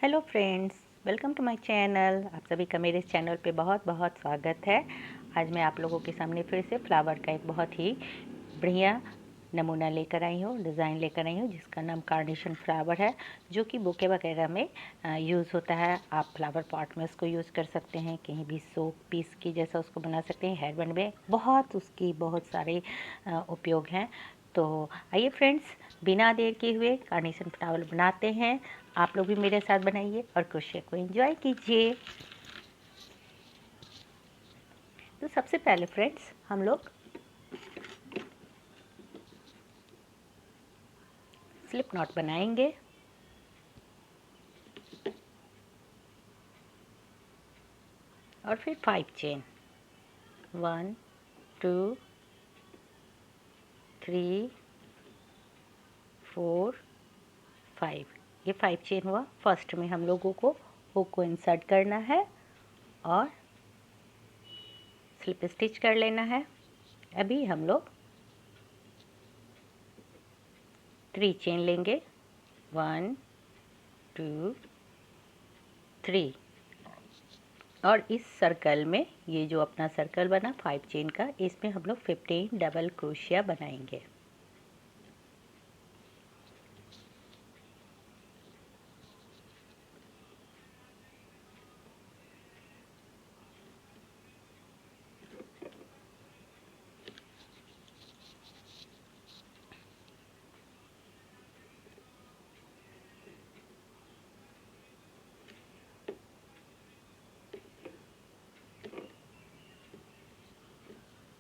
Hello friends, welcome to my channel. आप सभी का मेरे इस चैनल पे बहुत बहुत स्वागत है। आज मैं आप लोगों के सामने फिर से फ्लावर का एक बहुत ही बढ़िया नमूना लेकर आई हूँ, डिज़ाइन लेकर आई हूँ, जिसका नाम कार्नेशन फ्लावर है, जो कि बुके वगैरह में यूज़ होता है। आप फ्लावर पॉट में उसको यूज़ कर सकते हैं, कहीं भी शो पीस की जैसा उसको बना सकते हैं। हेयर बैंड में बहुत सारे उपयोग हैं। तो आइए फ्रेंड्स, बिना देर किए हुए कार्नेशन फ्लावर बनाते हैं। आप लोग भी मेरे साथ बनाइए और क्रोशिया को एंजॉय कीजिए। तो सबसे पहले फ्रेंड्स हम लोग स्लिप नॉट बनाएंगे। और फिर 5 चेन, 1 2 3 4 5। ये 5 चेन हुआ। फर्स्ट में हम लोगों को हुक को इंसर्ट करना है और स्लिप स्टिच कर लेना है। अभी हम लोग 3 चेन लेंगे, 1 2 3। और इस सर्कल में, ये जो अपना सर्कल बना 5 चेन का, इसमें हम लोग 15 डबल क्रोशिया बनाएंगे।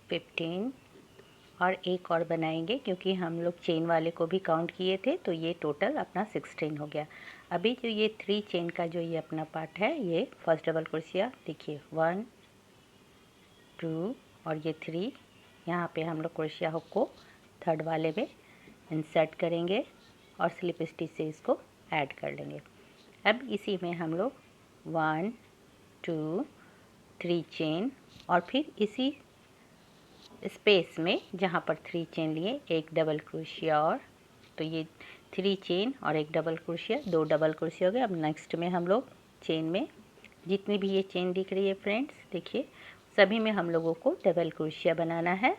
फिफ्टीन और एक और बनाएंगे, क्योंकि हम लोग चेन वाले को भी काउंट किए थे, तो ये टोटल अपना 16 हो गया। अभी जो ये 3 चेन का जो ये अपना पार्ट है, ये फर्स्ट डबल क्रोशिया देखिए, 1 2 और ये 3। यहाँ पे हम लोग क्रोशिया हुक को थर्ड वाले में इंसर्ट करेंगे और स्लिप स्टिच से इसको ऐड कर लेंगे। अब इसी में हम लोग 1 2 3 चेन और फिर इसी स्पेस में जहाँ पर 3 चेन लिए, एक डबल क्रोशिया, और तो ये 3 चेन और एक डबल क्रोशिया, 2 डबल क्रोशिया हो गए। अब नेक्स्ट में हम लोग चेन में जितनी भी ये चेन दिख रही है फ्रेंड्स, देखिए सभी में हम लोगों को डबल क्रोशिया बनाना है।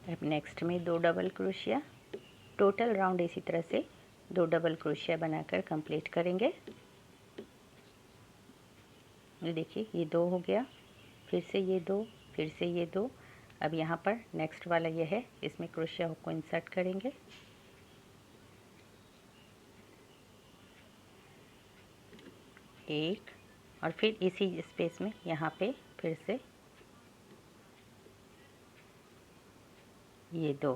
अब नेक्स्ट में 2 डबल क्रोशिया, टोटल राउंड इसी तरह से 2 डबल क्रोशिया बनाकर कंप्लीट करेंगे। ये देखिए, ये 2 हो गया, फिर से ये 2, फिर से ये 2। अब यहाँ पर नेक्स्ट वाला ये है, इसमें क्रोशिया हुक को इंसर्ट करेंगे। एक, और फिर इसी स्पेस में यहाँ पे फिर से ये 2।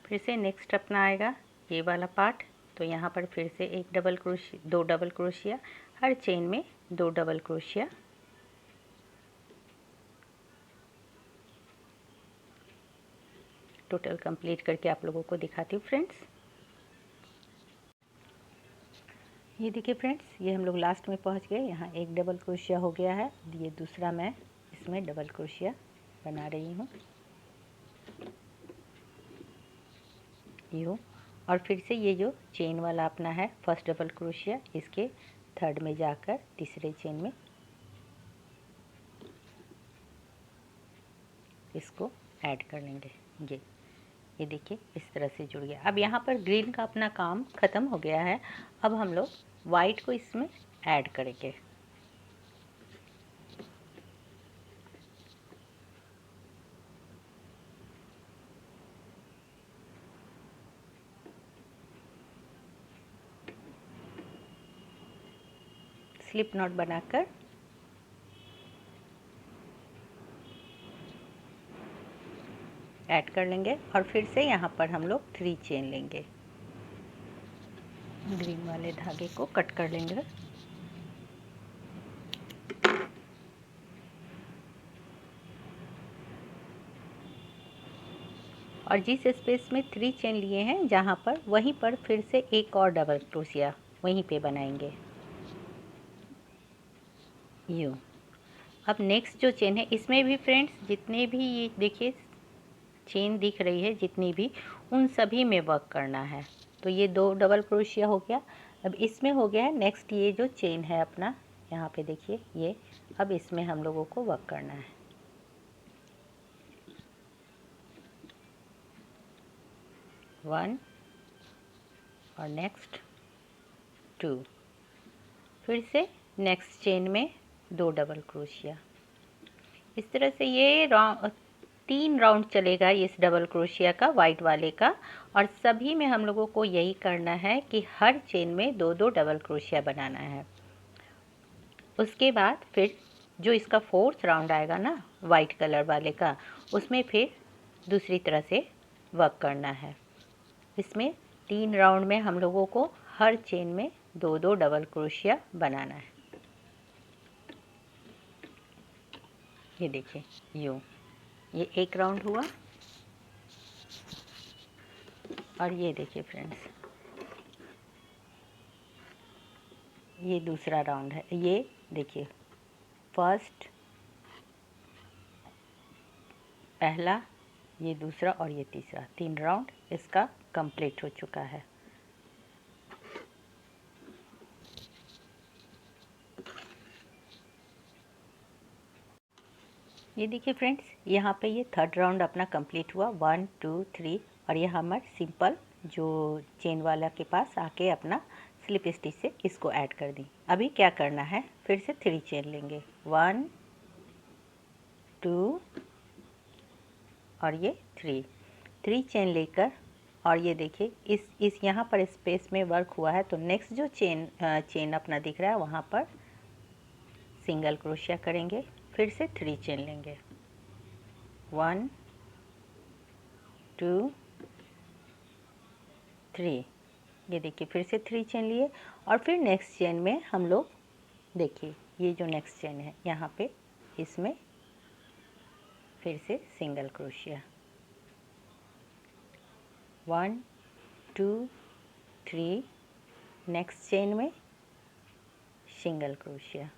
फिर से नेक्स्ट अपना आएगा ये वाला पार्ट, तो यहाँ पर फिर से एक डबल क्रोशिया, 2 डबल क्रोशिया, हर चेन में 2 डबल क्रोशिया। टोटल कंप्लीट करके आप लोगों को दिखाती हूँ फ्रेंड्स। ये देखिए फ्रेंड्स, ये हम लोग लास्ट में पहुँच गए। यहाँ एक डबल क्रोशिया हो गया है, ये दूसरा मैं इसमें डबल क्रोशिया बना रही हूँ, यूँ। और फिर से ये जो चेन वाला अपना है फर्स्ट डबल क्रोशिया, इसके थर्ड में जाकर तीसरे चेन में इसको ऐड कर लेंगे। ये देखिए इस तरह से जुड़ गया। अब यहाँ पर ग्रीन का अपना काम ख़त्म हो गया है। अब हम लोग वाइट को इसमें ऐड करेंगे। स्लिप नॉट बनाकर ऐड कर लेंगे और फिर से यहाँ पर हम लोग 3 चेन लेंगे, ग्रीन वाले धागे को कट कर लेंगे। और जिस स्पेस में 3 चेन लिए हैं जहाँ पर, वहीं पर फिर से एक और डबल क्रोशिया वहीं पे बनाएंगे यूँ। अब नेक्स्ट जो चेन है इसमें भी फ्रेंड्स जितने भी ये देखिए चेन दिख रही है जितनी भी, उन सभी में वर्क करना है। तो ये 2 डबल क्रोशिया हो गया। अब इसमें हो गया है नेक्स्ट ये जो चेन है अपना, यहाँ पे देखिए ये, अब इसमें हम लोगों को वर्क करना है। 1 और नेक्स्ट 2, फिर से नेक्स्ट चेन में 2 डबल क्रोशिया। इस तरह से ये 3 राउंड चलेगा इस डबल क्रोशिया का, वाइट वाले का। और सभी में हम लोगों को यही करना है कि हर चेन में 2-2 डबल क्रोशिया बनाना है। उसके बाद फिर जो इसका 4th राउंड आएगा ना वाइट कलर वाले का, उसमें फिर दूसरी तरह से वर्क करना है। इसमें 3 राउंड में हम लोगों को हर चेन में 2-2 डबल क्रोशिया बनाना है। ये देखिए यूँ, ये एक राउंड हुआ। और ये देखिए फ्रेंड्स, ये दूसरा राउंड है। ये देखिए फर्स्ट, पहला, ये दूसरा और ये तीसरा, 3 राउंड इसका कंप्लीट हो चुका है। ये देखिए फ्रेंड्स, यहाँ पे ये 3rd राउंड अपना कंप्लीट हुआ। 1 2 3, और ये हमारे सिंपल जो चेन वाला के पास आके अपना स्लिप स्टिच से इसको ऐड कर दी। अभी क्या करना है, फिर से 3 चेन लेंगे, 1 2 और ये 3 चेन लेकर, और ये देखिए इस यहाँ पर स्पेस में वर्क हुआ है। तो नेक्स्ट जो चेन अपना दिख रहा है वहाँ पर सिंगल क्रोशिया करेंगे, फिर से 3 चेन लेंगे, 1 2 3। ये देखिए फिर से 3 चेन लिए, और फिर नेक्स्ट चेन में हम लोग देखिए ये जो नेक्स्ट चेन है यहाँ पे, इसमें फिर से सिंगल क्रोशिया, 1 2 3। नेक्स्ट चेन में सिंगल क्रोशिया,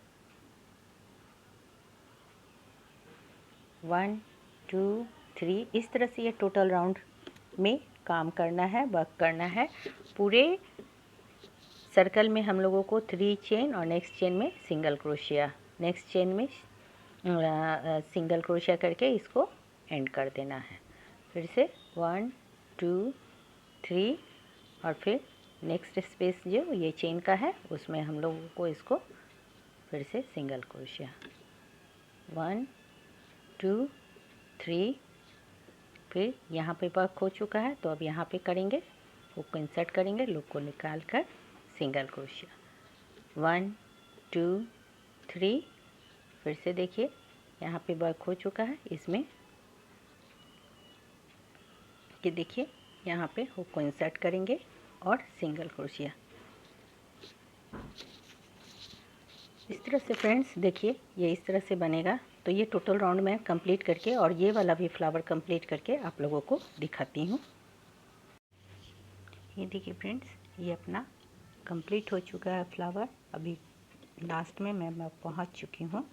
1 2 3। इस तरह से ये टोटल राउंड में काम करना है, वर्क करना है। पूरे सर्कल में हम लोगों को 3 चेन और नेक्स्ट चेन में सिंगल क्रोशिया, नेक्स्ट चेन में सिंगल क्रोशिया करके इसको एंड कर देना है। फिर से 1 2 3, और फिर नेक्स्ट स्पेस जो ये चेन का है उसमें हम लोगों को इसको फिर से सिंगल क्रोशिया, 1 2 3। फिर यहाँ पे वर्क हो चुका है, तो अब यहाँ पे करेंगे, हुक को इंसर्ट करेंगे, लूप को निकाल कर सिंगल क्रोशिया, 1 2 3। फिर से देखिए यहाँ पे वर्क हो चुका है इसमें, कि देखिए यहाँ पे हुक को इंसर्ट करेंगे और सिंगल क्रोशिया। इस तरह से फ्रेंड्स देखिए ये इस तरह से बनेगा। तो ये टोटल राउंड मैं कंप्लीट करके और ये वाला भी फ्लावर कंप्लीट करके आप लोगों को दिखाती हूँ। ये देखिए फ्रेंड्स, ये अपना कंप्लीट हो चुका है फ्लावर। अभी लास्ट में मैं पहुँच चुकी हूँ।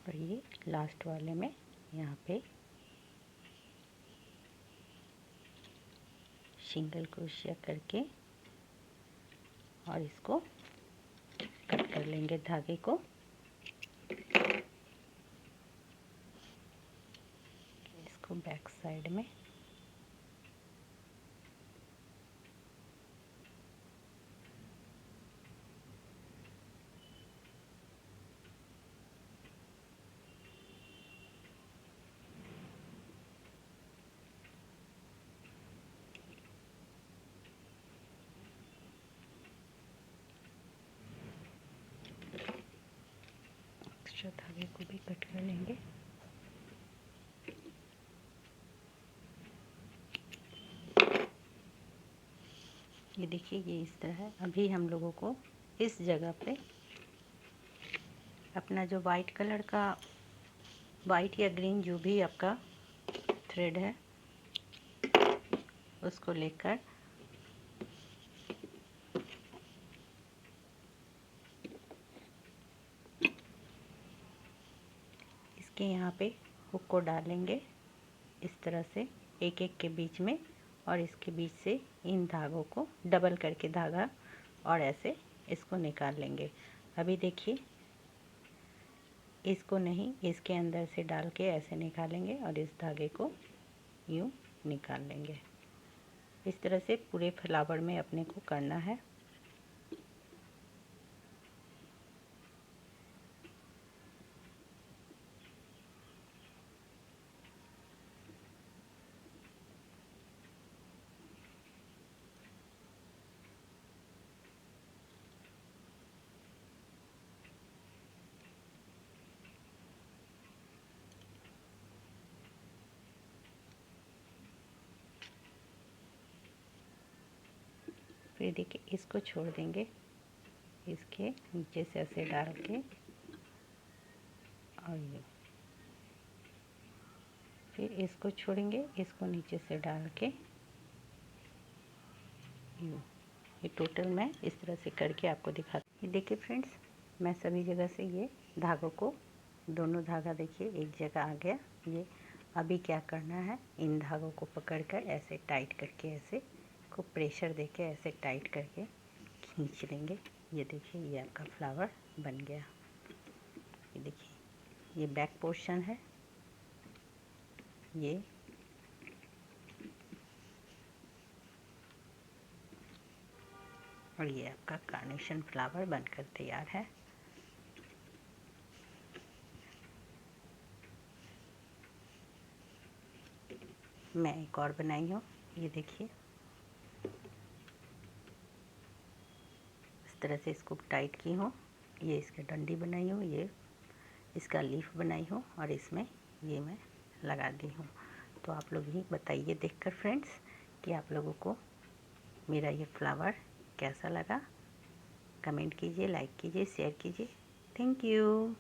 और ये लास्ट वाले में यहाँ पे सिंगल क्रोशिया करके और इसको कट कर लेंगे धागे को। इसको बैक साइड में धागे को भी कट कर लेंगे। ये देखिए ये इस तरह है। अभी हम लोगों को इस जगह पे अपना जो वाइट कलर का, वाइट या ग्रीन जो भी आपका थ्रेड है उसको लेकर इसके यहाँ पे हुक को डालेंगे इस तरह से एक एक के बीच में, और इसके बीच से इन धागों को डबल करके धागा और ऐसे इसको निकाल लेंगे। अभी देखिए इसको नहीं, इसके अंदर से डाल के ऐसे निकालेंगे और इस धागे को यूँ निकाल लेंगे। इस तरह से पूरे फ्लावर में अपने को करना है। फिर देखिए इसको छोड़ देंगे, इसके नीचे से ऐसे डाल के, और ये फिर इसको छोड़ेंगे, इसको नीचे से डाल के यूँ। ये टोटल मैं इस तरह से करके आपको दिखाती हूँ। ये देखिए फ्रेंड्स, मैं सभी जगह से ये धागों को, दोनों धागा देखिए एक जगह आ गया। ये अभी क्या करना है, इन धागों को पकड़कर ऐसे टाइट करके, ऐसे को प्रेशर देके ऐसे टाइट करके खींच लेंगे। ये देखिए ये आपका फ्लावर बन गया। ये देखिए ये बैक पोर्शन है, ये और ये आपका कार्नेशन फ्लावर बनकर तैयार है। मैं एक और बनाई हूँ, ये देखिए इस तरह से इसको टाइट की हूँ। ये इसकी डंडी बनाई हूँ, ये इसका लीफ बनाई हूँ, और इसमें ये मैं लगा दी हूँ। तो आप लोग ही बताइए देखकर फ्रेंड्स कि आप लोगों को मेरा ये फ्लावर कैसा लगा। कमेंट कीजिए, लाइक कीजिए, शेयर कीजिए। Thank you.